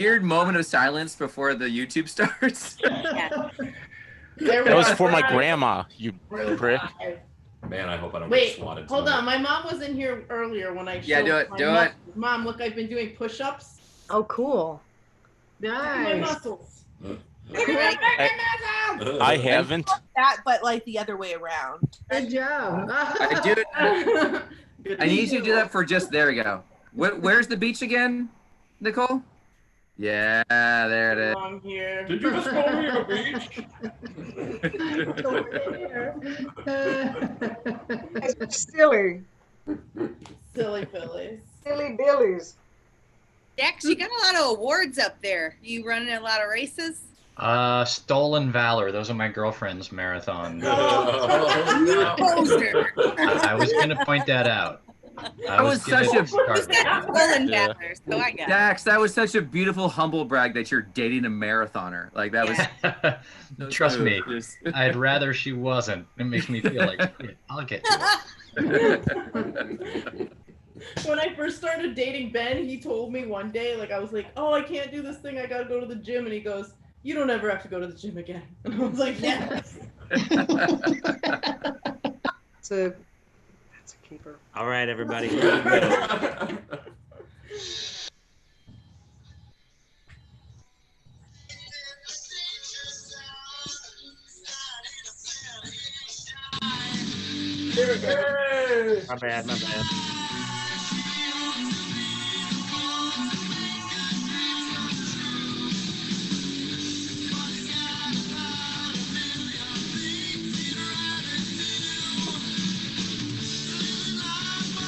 weird moment of silence before the YouTube starts. Yeah. There we That was are. for my We're grandma, you live. prick. Man, I hope I don't Wait, get swatted hold tonight. on. My mom was in here earlier when I Yeah, showed do it, my do it. muscles. Mom, look, I've been doing push-ups. Oh, cool. Look at my Nice. muscles. I haven't. That, but like the other way around. Good job. I do. I need you to do that for just. There we go. Where's the beach again, Nicole? Yeah, there it is. I'm here. Did you just call me a beach? Silly. Silly Phillies. Silly Billies. Dex, you got a lot of awards up there. You running a lot of races? Stolen Valor. Those are my girlfriend's marathon. Oh, Poser. I was going to point that out. That was such a Stolen Yeah. Valor, so I got it. Dax. That was such a beautiful humble brag that you're dating a marathoner. Like that was. Trust me, Just- I'd rather she wasn't. It makes me feel like shit. I'll get to it. When I first started dating Ben, he told me one day, like, I was like, oh, I can't do this thing. I got to go to the gym. And he goes, you don't ever have to go to the gym again. And I was like, yes. That's a keeper. All right, everybody. My bad, my bad.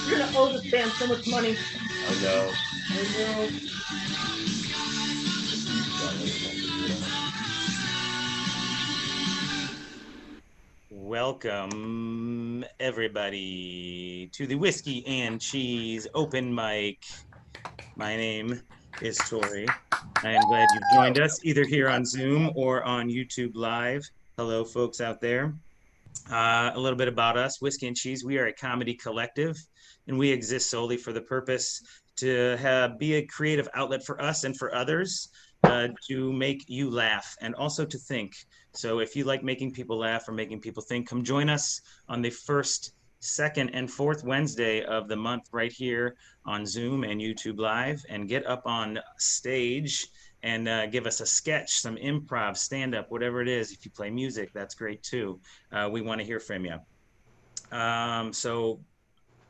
You're going to owe this band so much money. I know. I know. Welcome, everybody, to the Whiskey and Cheese Open Mic. My name is Tori. I am glad you've joined us either here on Zoom or on YouTube Live. Hello, folks out there. A little bit about us, Whiskey and Cheese. We are a comedy collective, and we exist solely for the purpose to be a creative outlet for us and for others to make you laugh and also to think. So if you like making people laugh or making people think, come join us on the first, second, and fourth Wednesday of the month right here on Zoom and YouTube Live, and get up on stage and give us a sketch, some improv, stand-up, whatever it is. If you play music, that's great too. We want to hear from you. So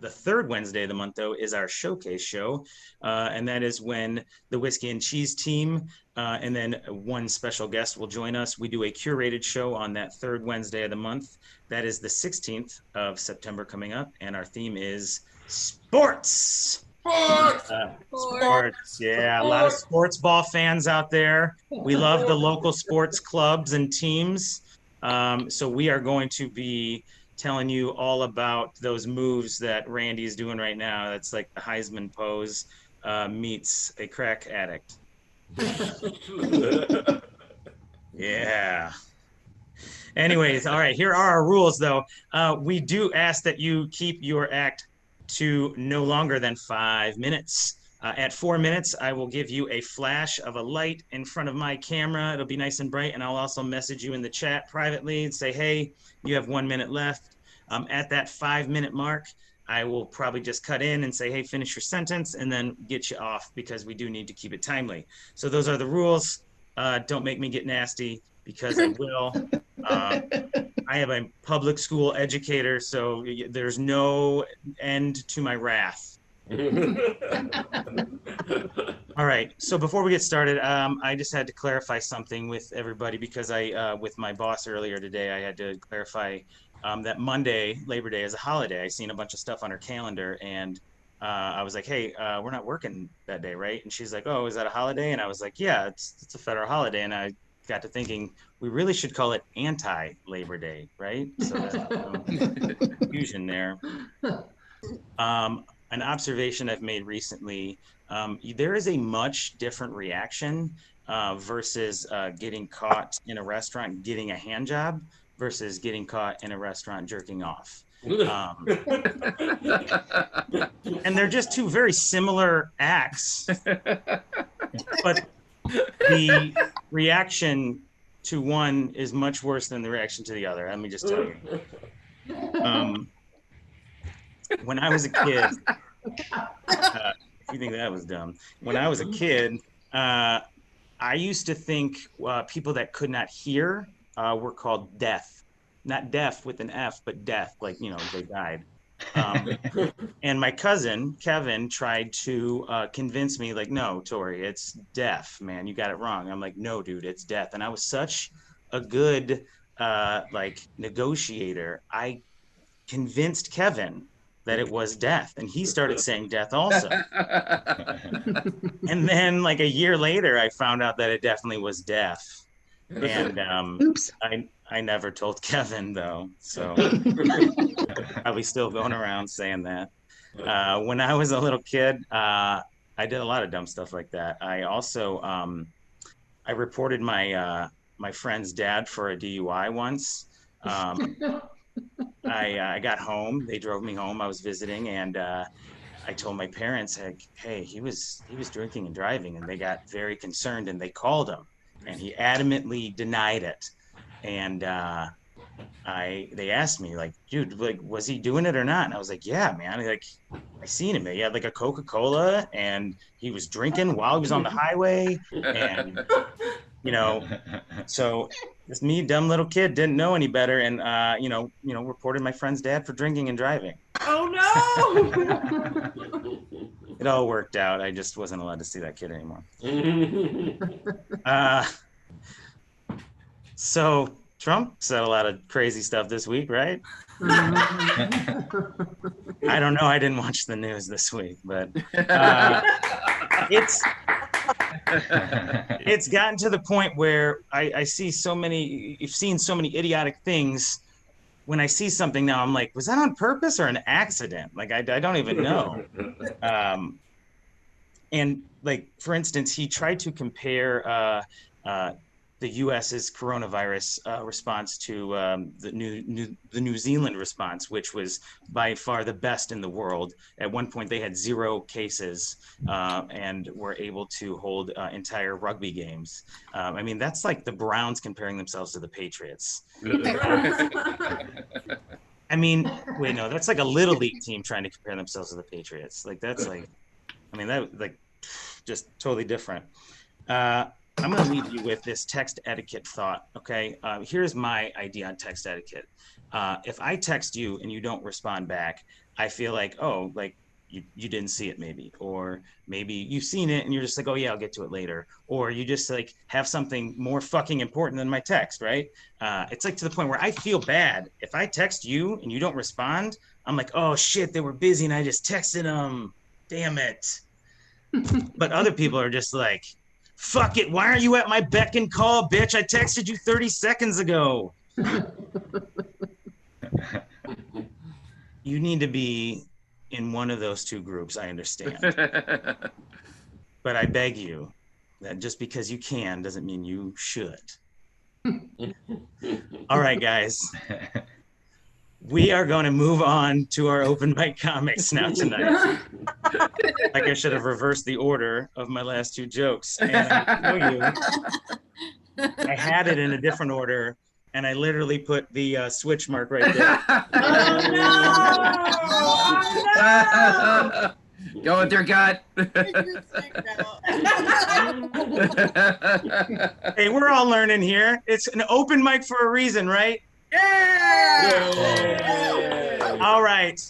the third Wednesday of the month, though, is our showcase show, and that is when the Whiskey and Cheese team and then one special guest will join us. We do a curated show on that third Wednesday of the month. That is the 16th of September coming up, and our theme is sports. Sports, yeah, a lot of sports ball fans out there. We love the local sports clubs and teams. So we are going to be telling you all about those moves that Randy's doing right now. That's like the Heisman pose meets a crack addict. Yeah. Anyways, all right, here are our rules, though. We do ask that you keep your act to no longer than 5 minutes. At 4 minutes, I will give you a flash of a light in front of my camera. It'll be nice and bright, and I'll also message you in the chat privately and say, hey, you have 1 minute left. At that 5 minute mark, I will probably just cut in and say, hey, finish your sentence, and then get you off because we do need to keep it timely. So those are the rules. Don't make me get nasty because I will. I am a public school educator, so there's no end to my wrath. All right. So before we get started, I just had to clarify something with everybody because with my boss earlier today, I had to clarify that Monday, Labor Day, is a holiday. I seen a bunch of stuff on her calendar, and I was like, hey, we're not working that day, right? And she's like, oh, is that a holiday? And I was like, yeah, it's a federal holiday. And I got to thinking, we really should call it anti-Labor Day, right? So there's confusion there. An observation I've made recently, there is a much different reaction versus getting caught in a restaurant getting a hand job versus getting caught in a restaurant jerking off. And they're just two very similar acts, but the reaction to one is much worse than the reaction to the other. Let me just tell you. When I was a kid, if you think that was dumb, when I was a kid, I used to think people that could not hear were called deaf. Not deaf with an F, but deaf, like, you know, they died. And my cousin, Kevin, tried to convince me, like, no, Tori, it's deaf, man. You got it wrong. I'm like, no, dude, it's deaf. And I was such a good, negotiator. I convinced Kevin that it was death, and he started saying death also. And then like a year later, I found out that it definitely was death. And Oops. I never told Kevin though, so probably still going around saying that. When I was a little kid, I did a lot of dumb stuff like that. I also I reported my my friend's dad for a DUI once. I got home. They drove me home. I was visiting, and I told my parents, like, "Hey, he was drinking and driving," and they got very concerned, and they called him, and he adamantly denied it. And they asked me, like, "Dude, like, was he doing it or not?" And I was like, "Yeah, man. Like, I seen him. He had like a Coca-Cola, and he was drinking while he was on the highway, and." You know, so this me, dumb little kid, didn't know any better, and reported my friend's dad for drinking and driving. Oh no! It all worked out. I just wasn't allowed to see that kid anymore. So Trump said a lot of crazy stuff this week, right? I don't know. I didn't watch the news this week, but it's gotten to the point where I see so many, you've seen so many idiotic things. When I see something now, I'm like, was that on purpose or an accident? Like, I don't even know. And like, for instance, he tried to compare the U.S.'s coronavirus response to the New Zealand response, which was by far the best in the world. At one point, they had 0 cases and were able to hold entire rugby games. I mean, that's like the Browns comparing themselves to the Patriots. I mean, wait, no, that's like a little league team trying to compare themselves to the Patriots. Like, that's like, I mean, that like just totally different. I'm going to leave you with this text etiquette thought, okay? Here's my idea on text etiquette. If I text you and you don't respond back, I feel like, oh, like you didn't see it maybe. Or maybe you've seen it and you're just like, oh yeah, I'll get to it later. Or you just like have something more fucking important than my text, right? It's like to the point where I feel bad. If I text you and you don't respond, I'm like, oh shit, they were busy and I just texted them. Damn it. But other people are just like, fuck it, why are you at my beck and call, bitch? I texted you 30 seconds ago. You need to be in one of those two groups, I understand. But I beg you that just because you can doesn't mean you should. All right, guys. We are going to move on to our open mic comics now tonight. Like I should have reversed the order of my last 2 jokes. And I show you, I had it in a different order, and I literally put the switch mark right there. Oh, no! Go with your gut. Hey, we're all learning here. It's an open mic for a reason, right? Yeah! All right.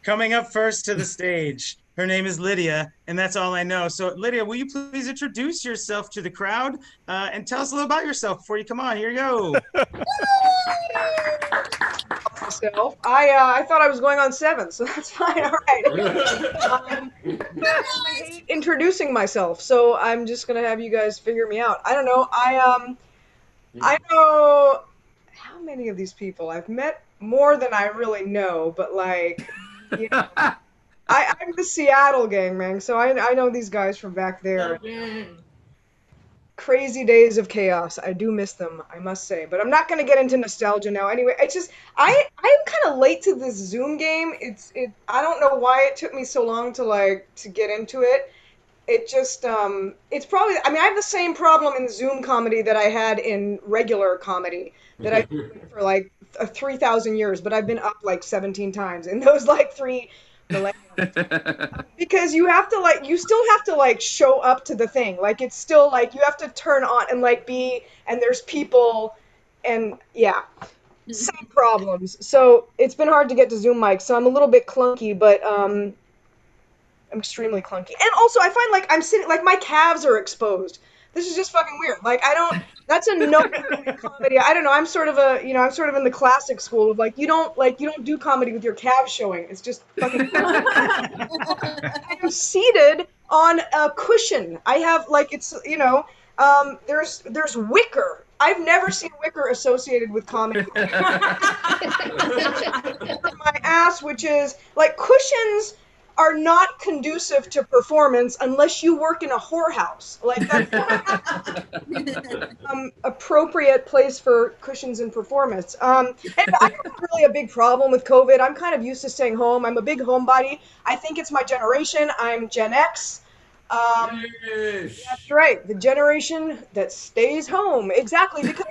Coming up first to the stage. Her name is Lydia, and that's all I know. So, Lydia, will you please introduce yourself to the crowd and tell us a little about yourself before you come on? Here you go. Myself. I thought I was going on 7, so that's fine. All right. I hate introducing myself, so I'm just gonna have you guys figure me out. I don't know. I know how many of these people I've met more than I really know, but like, you know, I'm the Seattle gang, man. So I know these guys from back there. Crazy days of chaos. I do miss them, I must say. But I'm not gonna get into nostalgia now. Anyway, it's just I'm kind of late to this Zoom game. I don't know why it took me so long to get into it. it just it's probably, I mean, I have the same problem in Zoom comedy that I had in regular comedy that I've been doing for like 3,000 years, but I've been up like 17 times in those like 3 millennia. Because you have to like, you still have to like show up to the thing. Like it's still like you have to turn on and like be, and there's people, and yeah, same problems. So it's been hard to get to Zoom mics. So I'm a little bit clunky, but I'm extremely clunky. And also I find like I'm sitting, like my calves are exposed. This is just fucking weird. Like I don't, that's a no in comedy. I don't know. I'm sort of a, you know, I'm sort of in the classic school of like you don't do comedy with your calves showing. It's just fucking. I am seated on a cushion. I have like, it's, you know, there's wicker. I've never seen wicker associated with comedy. My ass, which is like cushions are not conducive to performance unless you work in a whorehouse. Like that's appropriate place for cushions and performance. And I don't have really a big problem with COVID. I'm kind of used to staying home. I'm a big homebody. I think it's my generation. I'm Gen X. That's right, the generation that stays home. Exactly, because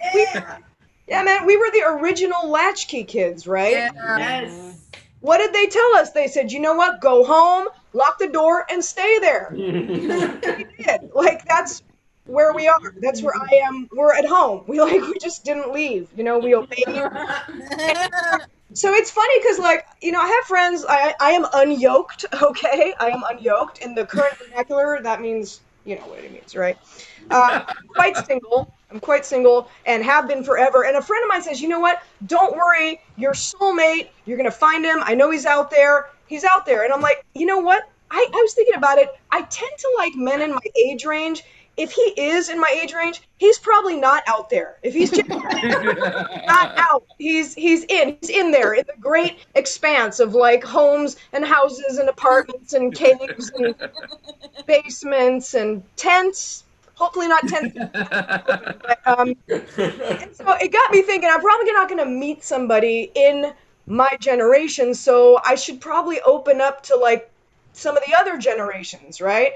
yeah, man, we were the original latchkey kids, right? Yes. What did they tell us? They said, you know what? Go home, lock the door, and stay there. We did. Like, that's where we are. That's where I am. We're at home. We just didn't leave. You know, we obeyed. So it's funny because, like, you know, I have friends. I am unyoked, okay? I am unyoked. In the current vernacular, that means, you know what it means, right? I'm quite single and have been forever. And a friend of mine says, you know what? Don't worry. Your soulmate, you're going to find him. I know he's out there. He's out there. And I'm like, you know what? I was thinking about it. I tend to like men in my age range. If he is in my age range, he's probably not out there. If he's just not out, he's in there in the great expanse of like homes and houses and apartments and caves and basements and tents. Hopefully not tents. But, and so it got me thinking, I'm probably not going to meet somebody in my generation, so I should probably open up to like some of the other generations, right?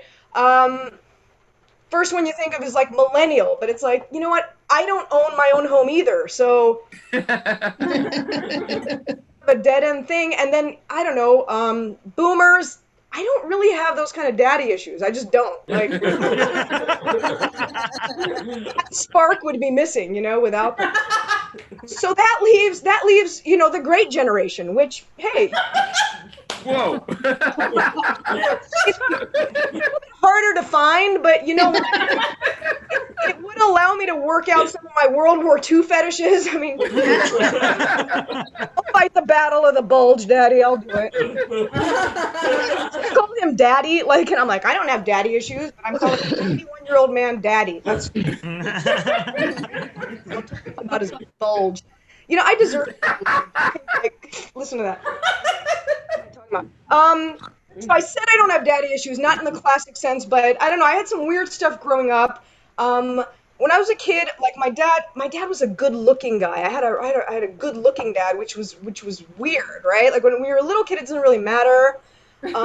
First one you think of is like millennial, but it's like, you know what? I don't own my own home either, so a dead end thing. And then I don't know, boomers. I don't really have those kind of daddy issues. I just don't. Like that spark would be missing, you know, without them. So that leaves, you know, the great generation, which, hey. Whoa. It's harder to find, but you know what? It would allow me to work out some of my World War II fetishes. I mean, I'll fight the battle of the bulge, Daddy. I'll do it. I call him Daddy, like, and I'm like, I don't have daddy issues, but I'm calling an 81-year-old man Daddy. That's about his bulge. You know, I deserve it. Like, listen to that. So I said I don't have daddy issues, not in the classic sense, but I don't know. I had some weird stuff growing up. When I was a kid, like my dad was a good-looking guy. I had a good-looking dad, which was weird, right? Like when we were a little kid, it doesn't really matter. Puberty,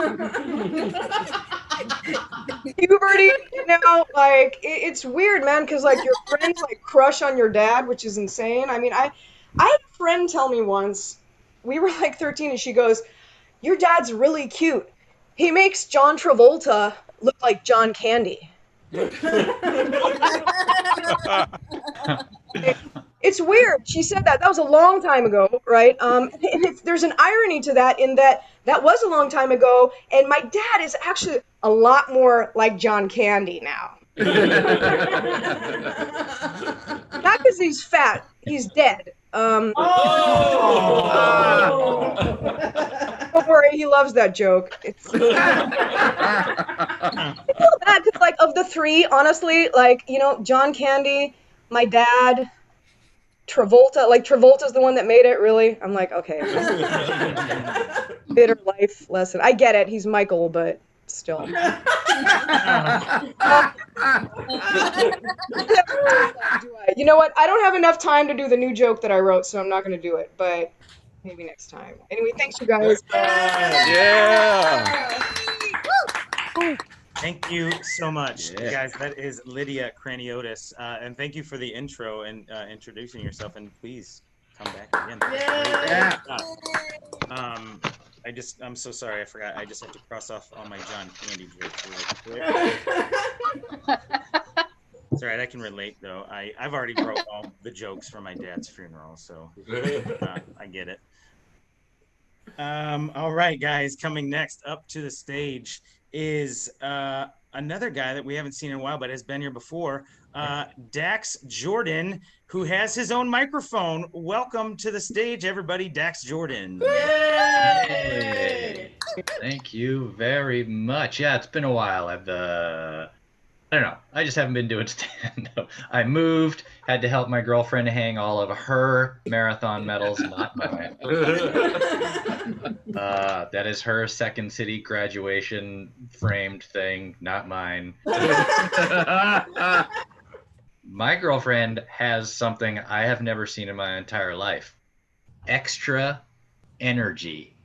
you know, like it's weird, man, because like your friends like crush on your dad, which is insane. I mean, I had a friend tell me once, we were like 13, and she goes, your dad's really cute. He makes John Travolta look like John Candy. It's weird. She said that. That was a long time ago, right? And there's an irony to that in that was a long time ago, and my dad is actually a lot more like John Candy now. Not because he's fat. He's dead. Don't worry, he loves that joke. It's bad because, like, of the three, honestly, like, you know, John Candy, my dad, Travolta. Like, Travolta's the one that made it. Really, I'm like, okay, bitter life lesson. I get it. He's Michael, but still. You know what? I don't have enough time to do the new joke that I wrote, so I'm not going to do it. But maybe next time. Anyway, thanks you guys. Yeah. Thank you so much, Yeah. guys. That is Lydia Craniotis, and thank you for the intro and introducing yourself. And please come back again. Yeah. I'm so sorry, I forgot. I just have to cross off all my John Candy jokes real quick. It's all right. I can relate though. I've already wrote all the jokes for my dad's funeral, so I get it. All right, guys. Coming next up to the stage is another guy that we haven't seen in a while, but has been here before. Dax Jordan, who has his own microphone. Welcome to the stage, everybody. Dax Jordan. Yay! Thank you very much. Yeah, it's been a while. I don't know. I just haven't been doing stand-up. I moved, had to help my girlfriend hang all of her marathon medals, not mine. That is her Second City graduation framed thing, not mine. My girlfriend has something I have never seen in my entire life. Extra energy.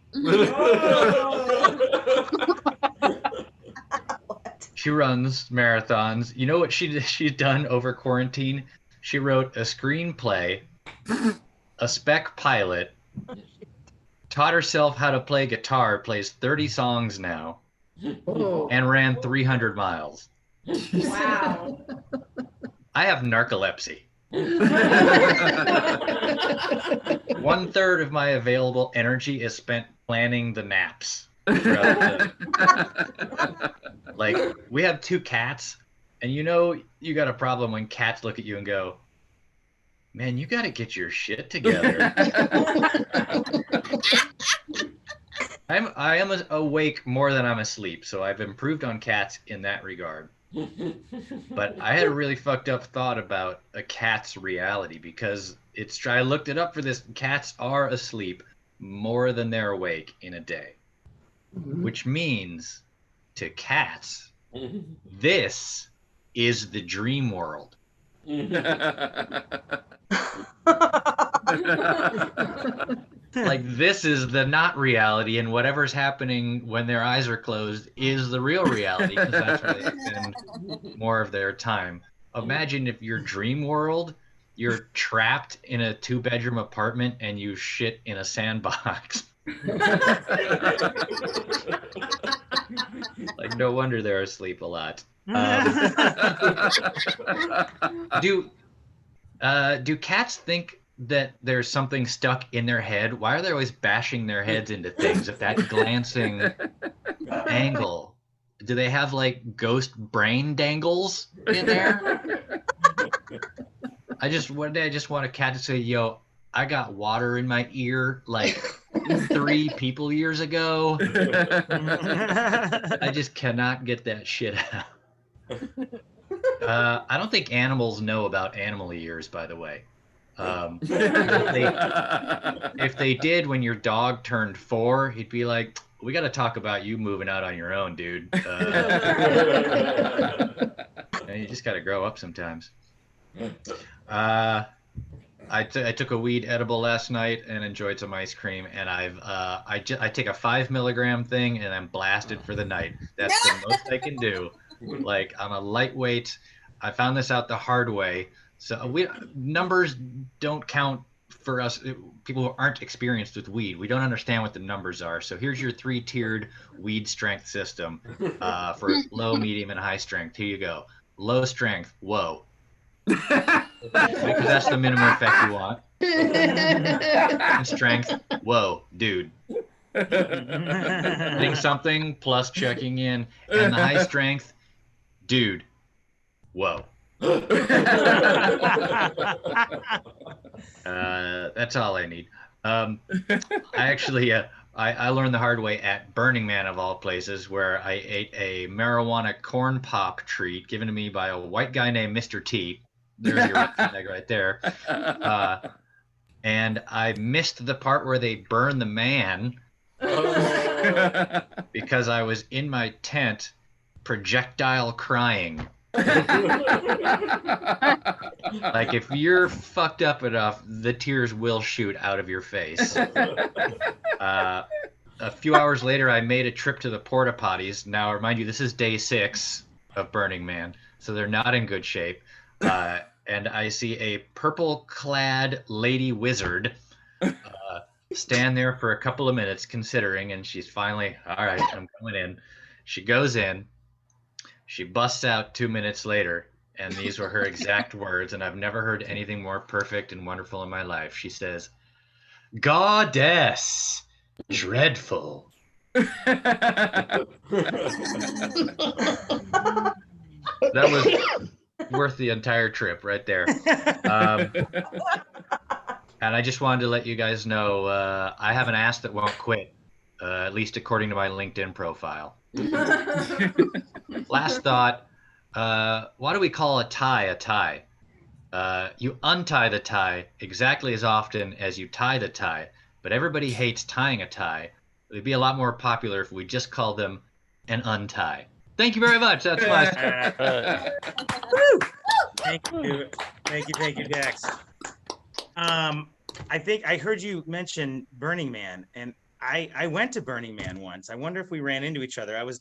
She runs marathons. You know what she's done over quarantine? She wrote a screenplay, a spec pilot, taught herself how to play guitar, plays 30 songs now, and ran 300 miles. Wow. I have narcolepsy. 1/3 of my available energy is spent planning the naps. Like, we have 2 cats, and you know you got a problem when cats look at you and go, man, you got to get your shit together. I am awake more than I'm asleep, so I've improved on cats in that regard. But I had a really fucked up thought about a cat's reality, because I looked it up for this. Cats are asleep more than they're awake in a day, which means to cats, this is the dream world. Like, this is the not reality, and whatever's happening when their eyes are closed is the real reality, because that's where they spend more of their time. Imagine if your dream world, you're trapped in a 2-bedroom apartment and you shit in a sandbox. Like, no wonder they're asleep a lot. Do cats think that there's something stuck in their head? Why are they always bashing their heads into things at that glancing angle? Do they have like ghost brain dangles in there? One day I just want a cat to say, yo, I got water in my ear like 3 people years ago. I just cannot get that shit out. I don't think animals know about animal ears, by the way. If they did, when your dog turned 4, he'd be like, we got to talk about you moving out on your own, dude. You just got to grow up sometimes. I took a weed edible last night and enjoyed some ice cream, and I take a 5 milligram thing and I'm blasted for the night. That's the most I can do. Like, I'm a lightweight. I found this out the hard way. So numbers don't count for us, people who aren't experienced with weed. We don't understand what the numbers are. So here's your 3-tiered weed strength system for low, medium, and high strength. Here you go. Low strength, whoa. Because that's the minimum effect you want. And strength, whoa, dude. Hitting something plus checking in. And the high strength, dude, whoa. That's all I need. I learned the hard way at Burning Man, of all places, where I ate a marijuana corn pop treat given to me by a white guy named Mr. T. There's your flag right there. And I missed the part where they burn the man because I was in my tent projectile crying. Like, if you're fucked up enough, the tears will shoot out of your face. a few hours later, I made a trip to the porta potties. Now, remind you, this is day 6 of Burning Man, so they're not in good shape. And I see a purple-clad lady wizard stand there for a couple of minutes considering, and she's finally, all right, I'm going in. She goes in. She busts out 2 minutes later, and these were her exact words, and I've never heard anything more perfect and wonderful in my life. She says, "Goddess, dreadful." That was worth the entire trip right there. And I just wanted to let you guys know I have an ass that won't quit, at least according to my LinkedIn profile. Last thought, why do we call a tie a tie? You untie the tie exactly as often as you tie the tie, but everybody hates tying a tie. It would be a lot more popular if we just called them an untie. Thank you very much. That's my. Thank you, Dex. I think I heard you mention Burning Man, and I went to Burning Man once. I wonder if we ran into each other. I was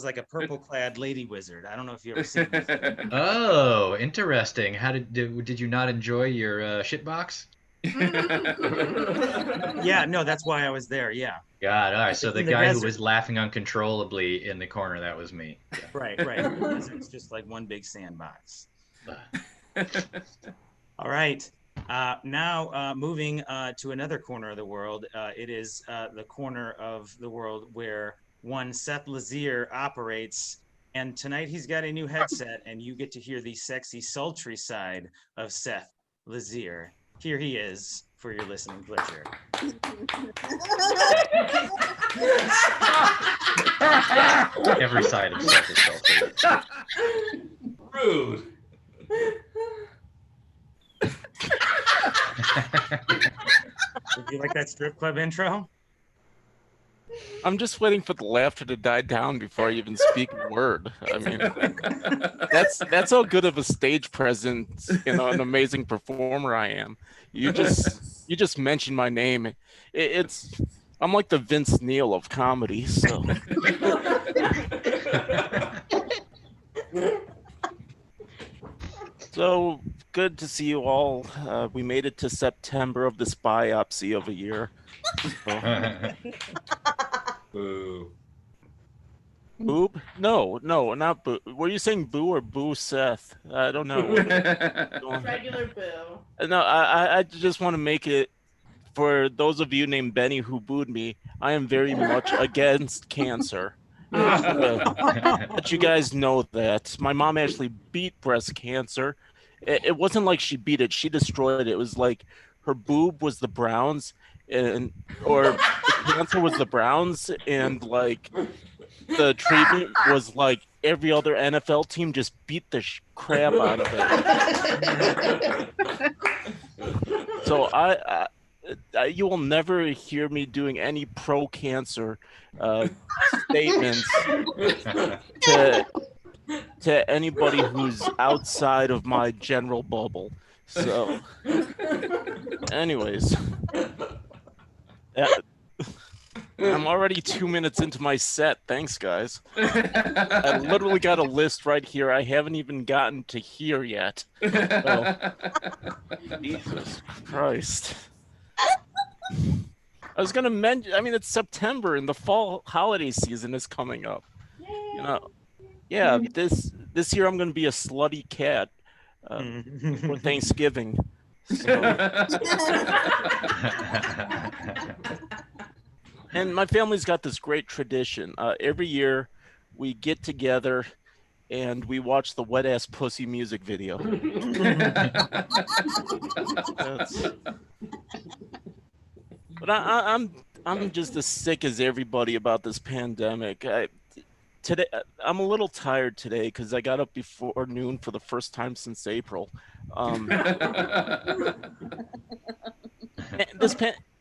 like a purple-clad lady wizard. I don't know if you ever seen this. Oh, interesting. How did you not enjoy your shitbox? Yeah, no, that's why I was there. Yeah. God, all right. So the in the guy who desert. was laughing uncontrollably in the corner, that was me. Right. It's just like one big sandbox. All right. Now moving to another corner of the world. It is the corner of the world where one Seth Lazier operates. And tonight he's got a new headset, and you get to hear the sexy, sultry side of Seth Lazier. Here he is for your listening pleasure. Every side of Seth is sultry. Rude. Would you like that strip club intro? I'm just waiting for the laughter to die down before I even speak a word. I mean, that's how good of a stage presence, an amazing performer I am. You just mentioned my name. I'm like the Vince Neil of comedy. So. So good to see you all. We made it to September of this biopsy of a year. So. Boo. Boob? No, not boo. Were you saying boo or boo Seth? I don't know. Regular Bill. No, I just want to make it for those of you named Benny who booed me. I am very much against cancer. But you guys know that my mom actually beat breast cancer. It wasn't like she beat it; she destroyed it. It was like her boob was the Browns, or the cancer was the Browns, and like the treatment was like every other NFL team just beat the crap out of it. So you will never hear me doing any pro-cancer statements to anybody who's outside of my general bubble. So, anyways, I'm already 2 minutes into my set. Thanks, guys. I literally got a list right here. I haven't even gotten to here yet. So, Jesus Christ. I was gonna mention. I mean, it's September and the fall holiday season is coming up. Yeah. This year I'm gonna be a slutty cat for Thanksgiving. So. And my family's got this great tradition. Every year we get together and we watch the Wet Ass Pussy music video. But I'm just as sick as everybody about this pandemic. Today I'm a little tired today because I got up before noon for the first time since April.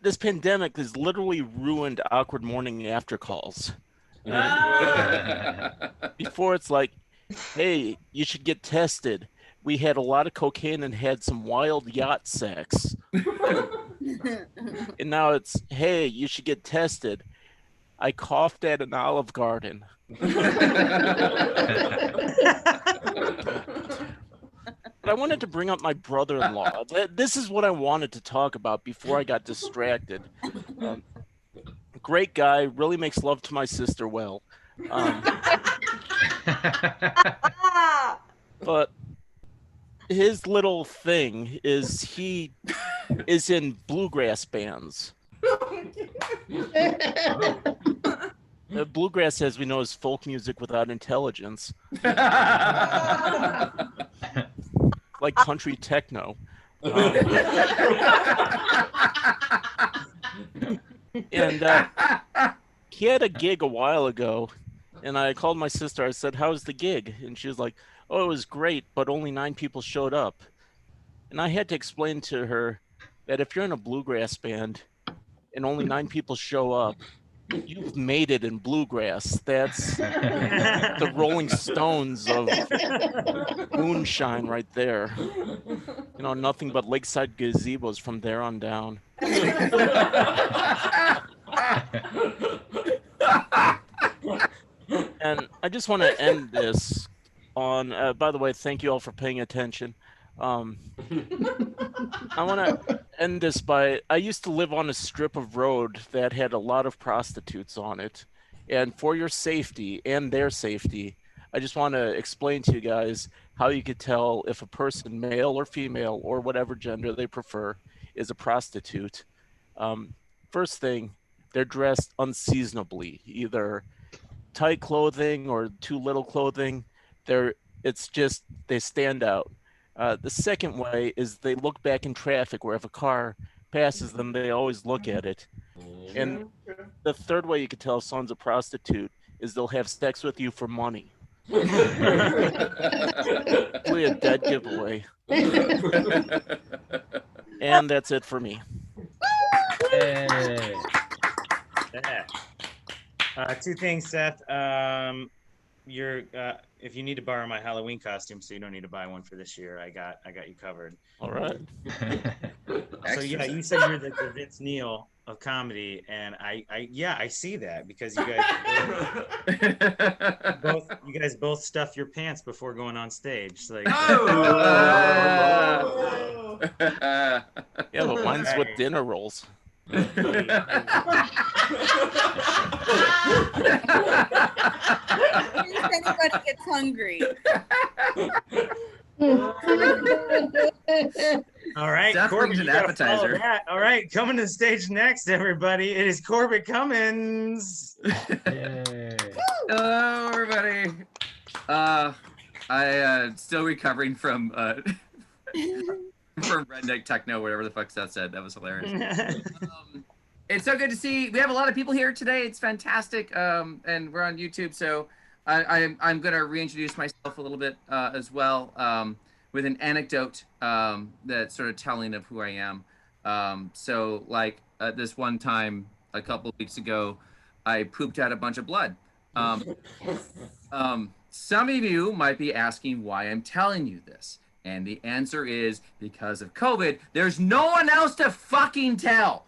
This pandemic has literally ruined awkward morning after calls. Before it's like, hey, you should get tested. We had a lot of cocaine and had some wild yacht sex. And now it's, hey, you should get tested. I coughed at an Olive Garden. But I wanted to bring up my brother-in-law. This is what I wanted to talk about before I got distracted. Great guy, really makes love to my sister well. But his little thing is he is in bluegrass bands. Bluegrass, as we know, is folk music without intelligence. Like country techno. And he had a gig a while ago, and I called my sister. I said, "How's the gig?" And she was like, "Oh, it was great, but only 9 people showed up." And I had to explain to her that if you're in a bluegrass band and only 9 people show up, you've made it in bluegrass. That's the Rolling Stones of moonshine right there. You know, nothing but lakeside gazebos from there on down. And I just want to end this on, by the way, thank you all for paying attention. I want to end this by, I used to live on a strip of road that had a lot of prostitutes on it. And for your safety and their safety, I just want to explain to you guys how you could tell if a person, male or female or whatever gender they prefer, is a prostitute. First thing, they're dressed unseasonably, either tight clothing or too little clothing. It's just, they stand out. The second way is they look back in traffic where if a car passes them, they always look at it. And the third way you can tell if someone's a prostitute is they'll have sex with you for money. Really a dead giveaway. And that's it for me. Hey. Yeah. 2 things, Seth. If you need to borrow my Halloween costume, so you don't need to buy one for this year, I got you covered. All right. So yeah, you said you're the Vince Neil of comedy, and I see that because you guys both stuff your pants before going on stage. Like, yeah, but mine's with dinner rolls. Anybody gets hungry. All right, Corbett, an appetizer. All right, coming to the stage next, everybody. It is Corbett Cummins. Hello, everybody. I still recovering from redneck techno, whatever the fuck that said. That was hilarious. It's so good to see. We have a lot of people here today. It's fantastic, and we're on YouTube. So I'm going to reintroduce myself a little bit as well with an anecdote that's sort of telling of who I am. So like this one time a couple of weeks ago, I pooped out a bunch of blood. Some of you might be asking why I'm telling you this. And the answer is because of COVID, there's no one else to fucking tell.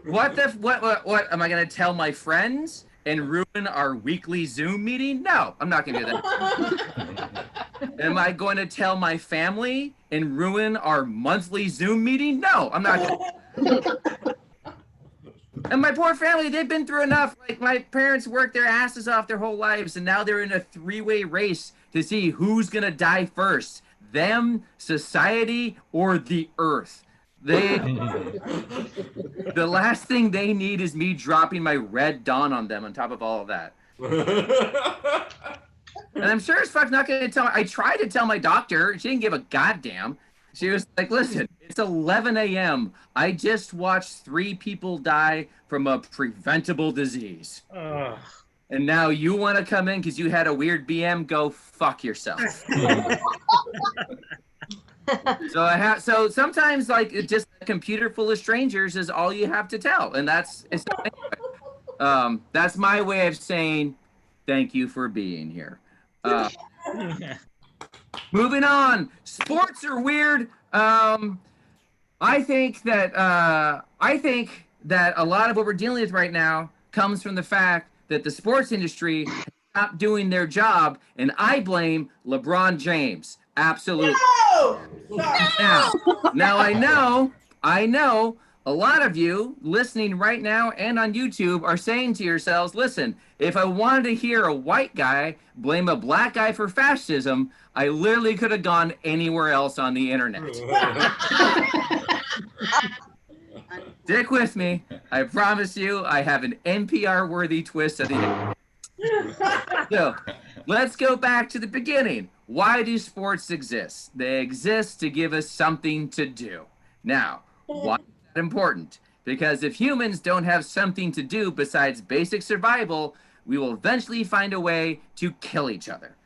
What am I going to tell my friends and ruin our weekly Zoom meeting? No, I'm not going to do that. Am I going to tell my family and ruin our monthly Zoom meeting? No, I'm not going to. And my poor family, they've been through enough. Like, my parents worked their asses off their whole lives, and now they're in a 3-way race to see who's going to die first. Them, society, or the earth. The last thing they need is me dropping my Red Dawn on them on top of all of that. And I'm sure as fuck not going to tell. I tried to tell my doctor. She didn't give a goddamn. She was like, listen, it's 11 a.m. I just watched 3 people die from a preventable disease. And now you want to come in because you had a weird BM? Go fuck yourself. So sometimes, like, just a computer full of strangers is all you have to tell. And that's my way of saying thank you for being here. Moving on. Sports are weird. I think that a lot of what we're dealing with right now comes from the fact that the sports industry has stopped doing their job, and I blame LeBron James. Absolutely. No! Now I know a lot of you listening right now and on YouTube are saying to yourselves, listen, if I wanted to hear a white guy blame a black guy for fascism, I literally could have gone anywhere else on the internet. Stick with me. I promise you, I have an NPR-worthy twist at the end. So, let's go back to the beginning. Why do sports exist? They exist to give us something to do. Now, why is that important? Because if humans don't have something to do besides basic survival, we will eventually find a way to kill each other.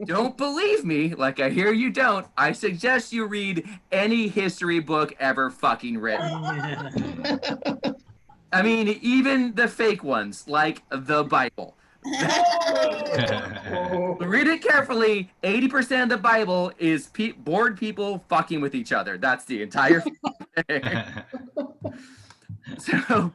Don't believe me, like I hear you don't. I suggest you read any history book ever fucking written. I mean, even the fake ones, like the Bible. Read it carefully. 80% of the Bible is bored people fucking with each other. That's the entire thing. So,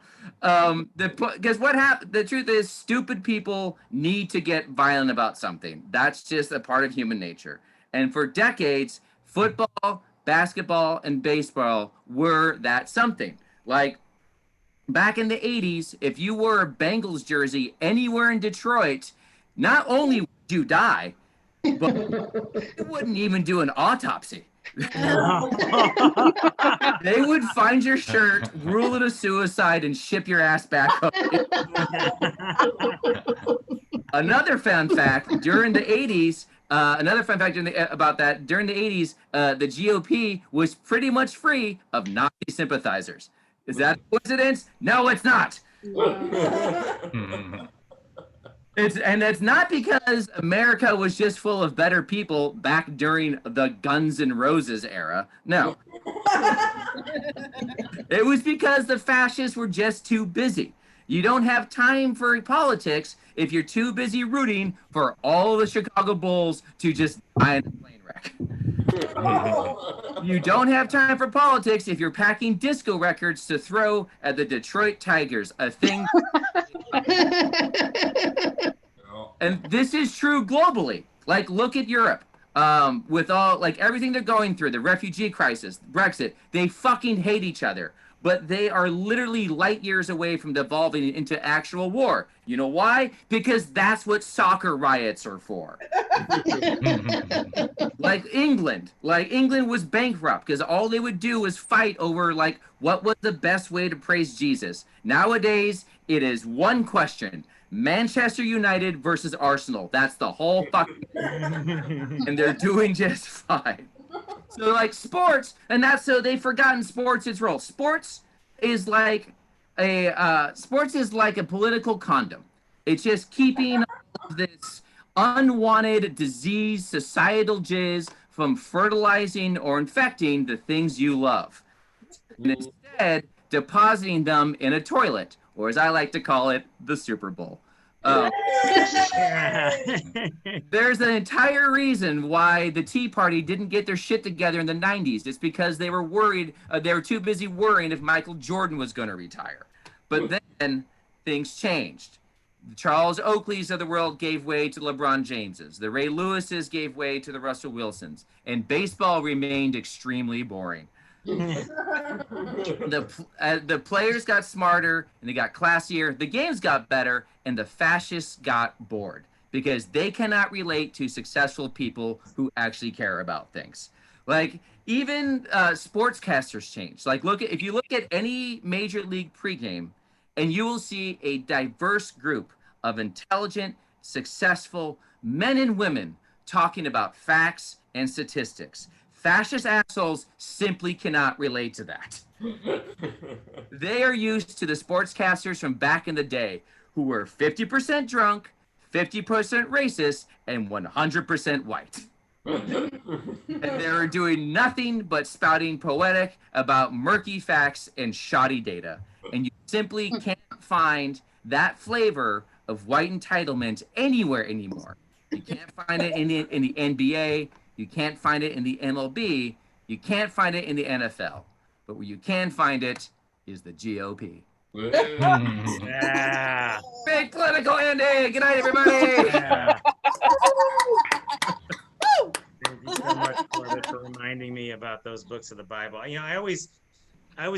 because what happened, the truth is, stupid people need to get violent about something. That's just a part of human nature. And for decades, football, basketball, and baseball were that something. Like, back in the 80s, if you wore a Bengals jersey anywhere in Detroit, not only would you die, but you wouldn't even do an autopsy. They would find your shirt, rule it a suicide, and ship your ass back home. Another fun fact, during the 80s, about that, during the 80s, the GOP was pretty much free of Nazi sympathizers. Is that a coincidence? No, it's not. It's not because America was just full of better people back during the Guns N' Roses era. No. It was because the fascists were just too busy. You don't have time for politics if you're too busy rooting for all the Chicago Bulls to just die in a plane wreck. You don't have time for politics if you're packing disco records to throw at the Detroit Tigers, a thing. And this is true globally. Like, look at Europe. With all, like, everything they're going through, the refugee crisis, Brexit, they fucking hate each other. But they are literally light years away from devolving into actual war. You know why? Because that's what soccer riots are for. Like England was bankrupt because all they would do was fight over, like, what was the best way to praise Jesus. Nowadays, it is one question: Manchester United versus Arsenal. That's the whole fucking and they're doing just fine. So, like, sports, and that's so they've forgotten sports' its role. Sports is like a political condom. It's just keeping this unwanted disease, societal jizz from fertilizing or infecting the things you love. And instead, depositing them in a toilet, or as I like to call it, the Super Bowl. There's an entire reason why the Tea Party didn't get their shit together in the 90s. It's because they were worried, they were too busy worrying if Michael Jordan was going to retire. But then things changed. The Charles Oakleys of the world gave way to LeBron Jameses. The Ray Lewises gave way to the Russell Wilsons. And baseball remained extremely boring. The players got smarter and they got classier. The games got better and the fascists got bored because they cannot relate to successful people who actually care about things. Like, even sportscasters change. Like, if you look at any major league pregame, and you will see a diverse group of intelligent, successful men and women talking about facts and statistics. Fascist assholes simply cannot relate to that. They are used to the sportscasters from back in the day who were 50% drunk, 50% racist, and 100% white. And they're doing nothing but spouting poetic about murky facts and shoddy data. And you simply can't find that flavor of white entitlement anywhere anymore. You can't find it in the NBA. You can't find it in the MLB. You can't find it in the NFL. But where you can find it is the GOP. Yeah. Big political Andy. Good night, everybody. Yeah. Thank you so much for reminding me about those books of the Bible. You know, I was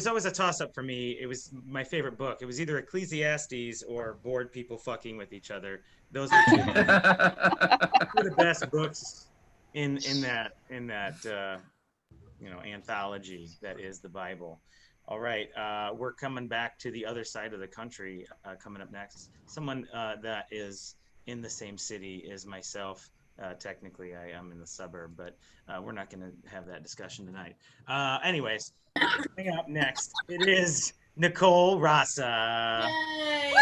always a toss-up for me. It was my favorite book. It was either Ecclesiastes or Bored People Fucking with Each Other. Those were two of the best books in that anthology that is the Bible. All right, we're coming back to the other side of the country. Coming up next, someone that is in the same city as myself. Technically, I am in the suburb, but we're not going to have that discussion tonight. Anyways, coming up next, it is Nicole Rasa. Yay!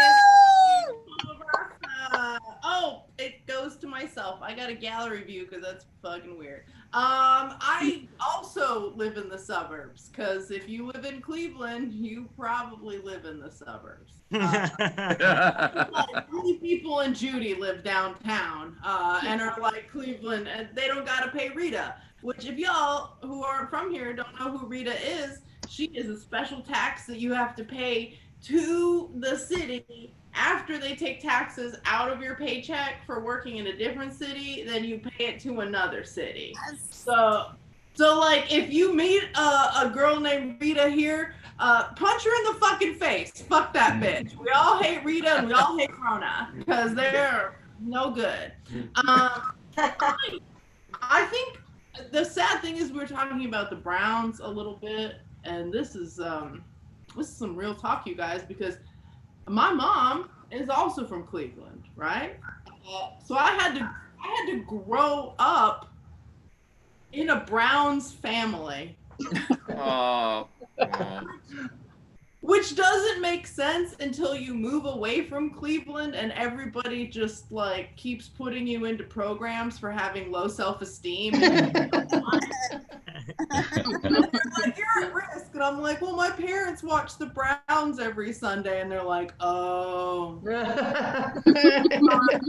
Oh, it goes to myself. I got a gallery view because that's fucking weird. I also live in the suburbs because if you live in Cleveland, you probably live in the suburbs. Many people in Judy live downtown and are like Cleveland, and they don't gotta pay Rita. Which, if y'all who aren't from here don't know who Rita is, she is a special tax that you have to pay to the city after they take taxes out of your paycheck for working in a different city. Then you pay it to another city. So like if you meet a girl named Rita here, punch her in the fucking face. Fuck that bitch. We all hate Rita and we all hate Rona because they're no good. I think the sad thing is we're talking about the Browns a little bit, and this is some real talk, you guys, because my mom is also from Cleveland, right? So I had to grow up in a Browns family. Which doesn't make sense until you move away from Cleveland and everybody just like keeps putting you into programs for having low self-esteem. Like, you're at risk. And I'm like, well, my parents watch the Browns every Sunday. And they're like, oh, I'm probably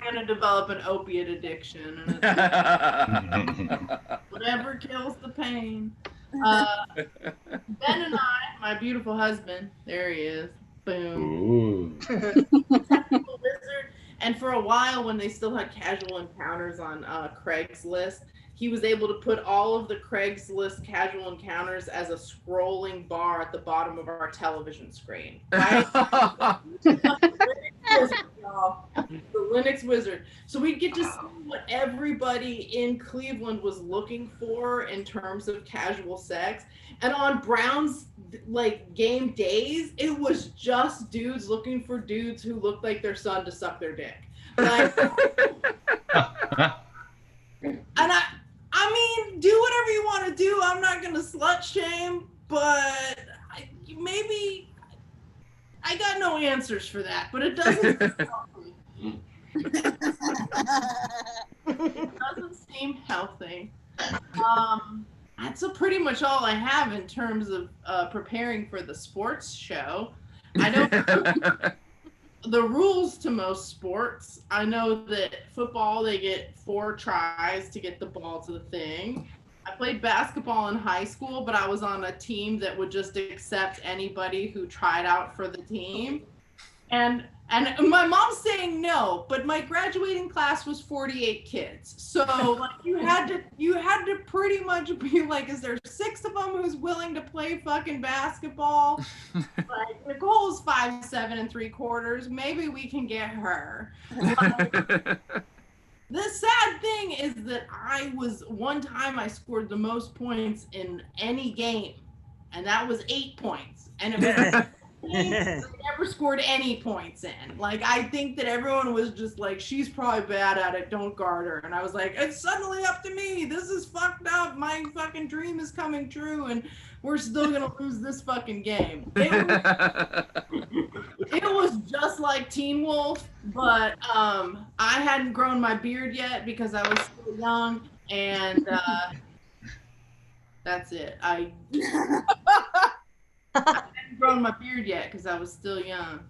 going to develop an opiate addiction. And whatever kills the pain. Ben and I, my beautiful husband, there he is, boom. Wizard. And for a while, when they still had casual encounters on Craigslist, he was able to put all of the Craigslist casual encounters as a scrolling bar at the bottom of our television screen. Right? The Linux Wizard. So we'd get to see what everybody in Cleveland was looking for in terms of casual sex. And on Browns like game days, it was just dudes looking for dudes who looked like their son to suck their dick. Like, and I mean, do whatever you want to do. I'm not gonna slut shame, but maybe I got no answers for that. But it doesn't. It doesn't seem healthy. That's pretty much all I have in terms of preparing for the sports show. I know the rules to most sports. I know that football, they get 4 tries to get the ball to the thing. I played basketball in high school, but I was on a team that would just accept anybody who tried out for the team. And my mom's saying no, but my graduating class was 48 kids. So like you had to pretty much be like, is there 6 of them who's willing to play fucking basketball? Like Nicole's 5'7 3/4. Maybe we can get her. Like, the sad thing is that one time I scored the most points in any game, and that was 8 points. And it was I never scored any points in. Like, I think that everyone was just like, she's probably bad at it, don't guard her. And I was like, it's suddenly up to me. This is fucked up. My fucking dream is coming true, and we're still gonna lose this fucking game. It was just like Teen Wolf, but I hadn't grown my beard yet because I was still young, and that's it. I hadn't grown my beard yet because I was still young.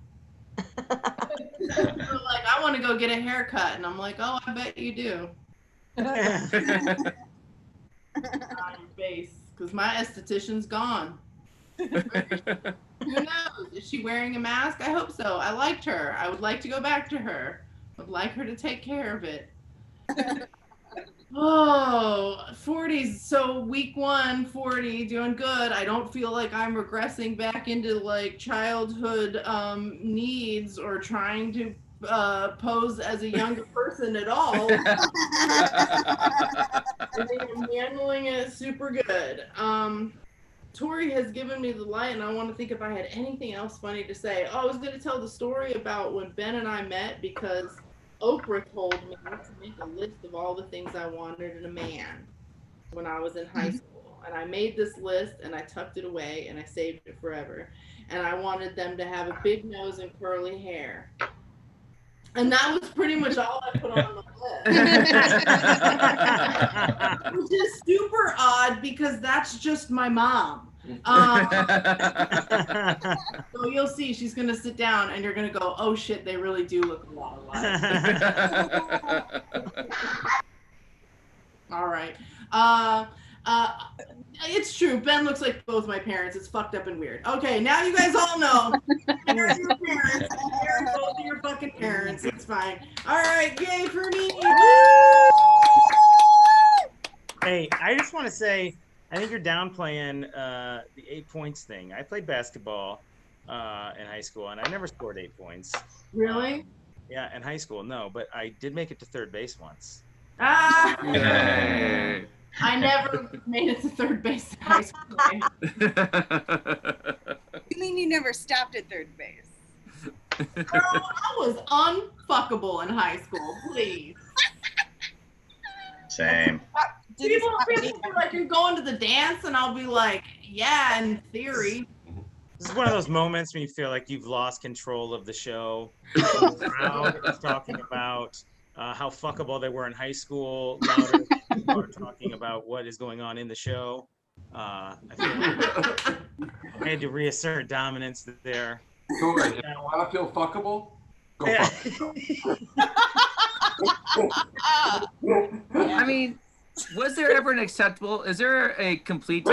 Like, I want to go get a haircut, and I'm like, oh, I bet you do. On your face, because my esthetician's gone. Who knows? Is she wearing a mask? I hope so. I liked her. I would like to go back to her. I would like her to take care of it. Oh, 40s. So week 1, 40, doing good. I don't feel like I'm regressing back into like childhood needs or trying to pose as a younger person at all. I think I'm handling it super good. Tori has given me the light, and I want to think if I had anything else funny to say. Oh, I was going to tell the story about when Ben and I met because Oprah told me to make a list of all the things I wanted in a man when I was in high school. And I made this list, and I tucked it away, and I saved it forever. And I wanted them to have a big nose and curly hair. And that was pretty much all I put on the list. Which is super odd because that's just my mom. So you'll see she's going to sit down and you're going to go, oh shit, they really do look a lot alike. All right. It's true. Ben looks like both my parents. It's fucked up and weird. Okay, now you guys all know. Here are your parents. Here are both of your fucking parents. It's fine. All right, yay for me. Hey, I just want to say, I think you're downplaying the 8 points thing. I played basketball in high school, and I never scored 8 points. Really? Yeah, in high school, no, but I did make it to third base once. I never made it to third base in high school. You mean you never stopped at third base? Girl, I was unfuckable in high school, please. Same. People are like, you're going to the dance, and I'll be like, yeah, in theory. This is one of those moments when you feel like you've lost control of the show. The crowd is talking about how fuckable they were in high school. Louder people are talking about what is going on in the show. I feel like I had to reassert dominance there. Tori, you want to feel fuckable? Go I mean, was there ever an acceptable? Is there a complete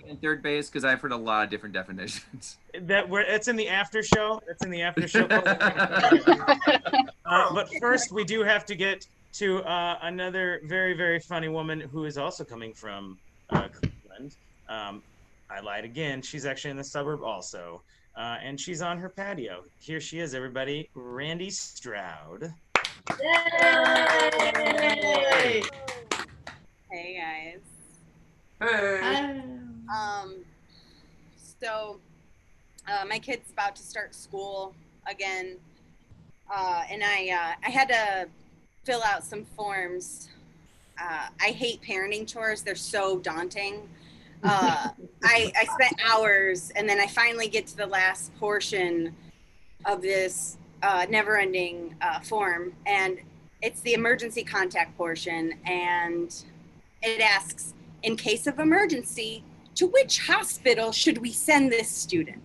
in third base? Because I've heard a lot of different definitions. It's in the after show. It's in the after show. But first, we do have to get to another very, very funny woman who is also coming from Cleveland. I lied again. She's actually in the suburb also. And she's on her patio. Here she is, everybody. Randy Stroud. Yay! Hey guys. Hey. So my kid's about to start school again, and I had to fill out some forms. I hate parenting chores; they're so daunting. I spent hours, and then I finally get to the last portion of this never-ending form, and it's the emergency contact portion, and it asks, in case of emergency, to which hospital should we send this student?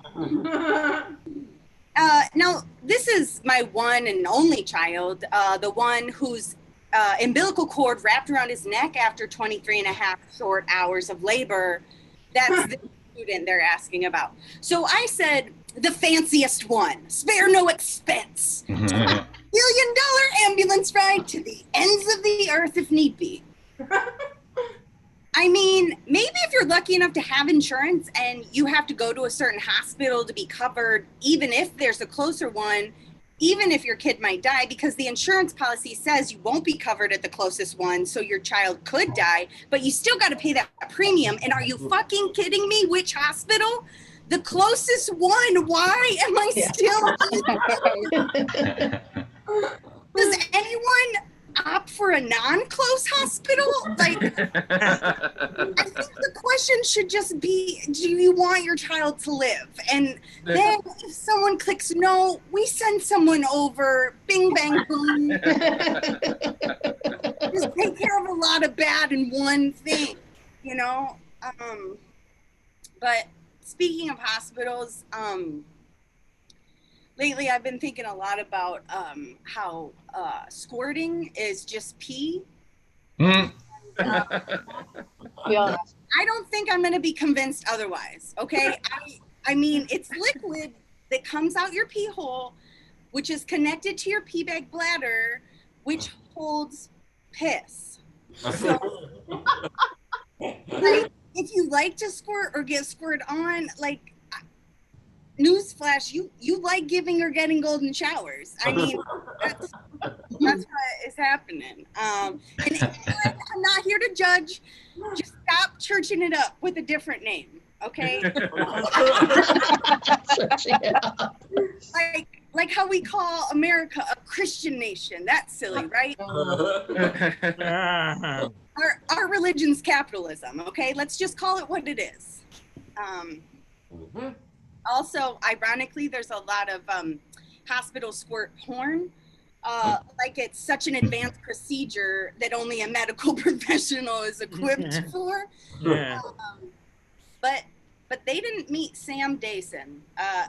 Now, this is my one and only child, the one whose umbilical cord wrapped around his neck after 23 and a half short hours of labor. That's the student they're asking about. So I said, the fanciest one, spare no expense. $1 billion ambulance ride to the ends of the earth if need be. I mean, maybe if you're lucky enough to have insurance and you have to go to a certain hospital to be covered, even if there's a closer one, even if your kid might die, because the insurance policy says you won't be covered at the closest one, so your child could die, but you still got to pay that premium. And are you fucking kidding me? Which hospital? The closest one. Why am I still? Does anyone opt for a non-close hospital? Like, I think the question should just be, do you want your child to live? And then if someone clicks no, we send someone over, bing, bang, boom. Just take care of a lot of bad in one thing, you know? But speaking of hospitals, lately I've been thinking a lot about how squirting is just pee. I don't think I'm going to be convinced otherwise, okay? I mean, it's liquid that comes out your pee hole, which is connected to your pee bag bladder, which holds piss. So, like, if you like to squirt or get squirted on, like, newsflash, you like giving or getting golden showers. I mean, that's what is happening. And I'm not here to judge. Just stop churching it up with a different name, okay? Like how we call America a Christian nation. That's silly, right? Our religion's capitalism, okay? Let's just call it what it is. Also, ironically, there's a lot of hospital squirt porn. Like it's such an advanced procedure that only a medical professional is equipped for. Yeah. But they didn't meet Sam Dason,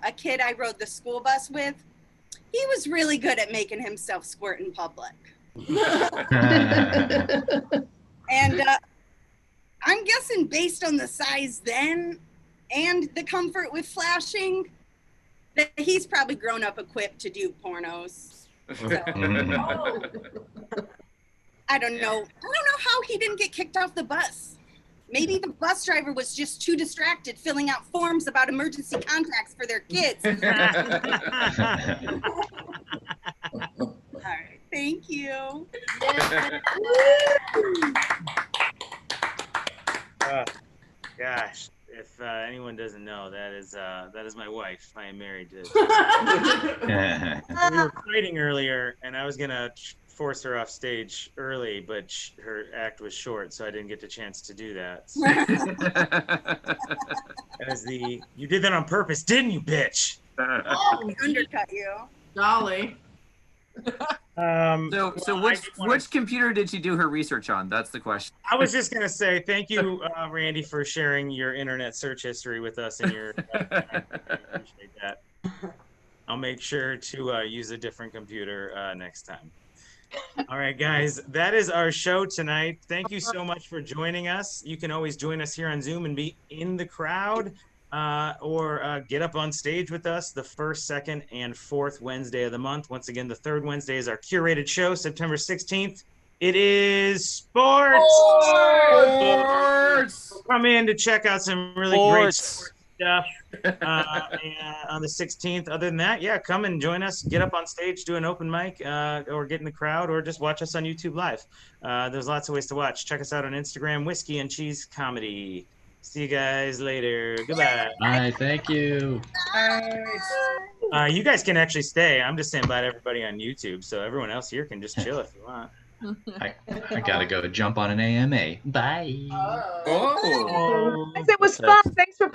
a kid I rode the school bus with. He was really good at making himself squirt in public. And I'm guessing based on the size then and the comfort with flashing, that he's probably grown up equipped to do pornos. So, I don't know how he didn't get kicked off the bus. Maybe the bus driver was just too distracted filling out forms about emergency contacts for their kids. All right, thank you. Gosh, if anyone doesn't know, that is my wife. I am married to. We were fighting earlier, and I was gonna force her off stage early, but her act was short, so I didn't get the chance to do that. So. You did that on purpose, didn't you, bitch? Undercut you. Golly. So which computer did she do her research on? That's the question. I was just gonna say thank you, Randy, for sharing your internet search history with us and your. I appreciate that. I'll make sure to use a different computer next time. All right, guys, that is our show tonight. Thank you so much for joining us. You can always join us here on Zoom and be in the crowd. Or get up on stage with us the first, second, and fourth Wednesday of the month. Once again, the third Wednesday is our curated show, September 16th. It is sports! Come in to check out some really great sports stuff on the 16th. Other than that, yeah, come and join us. Get up on stage, do an open mic, or get in the crowd, or just watch us on YouTube Live. There's lots of ways to watch. Check us out on Instagram, Whiskey and Cheese Comedy. See you guys later. Goodbye. Bye. Thank you. You guys can actually stay. I'm just saying bye to everybody on YouTube, so everyone else here can just chill if you want. I gotta go jump on an AMA. Bye. It was fun. Thanks for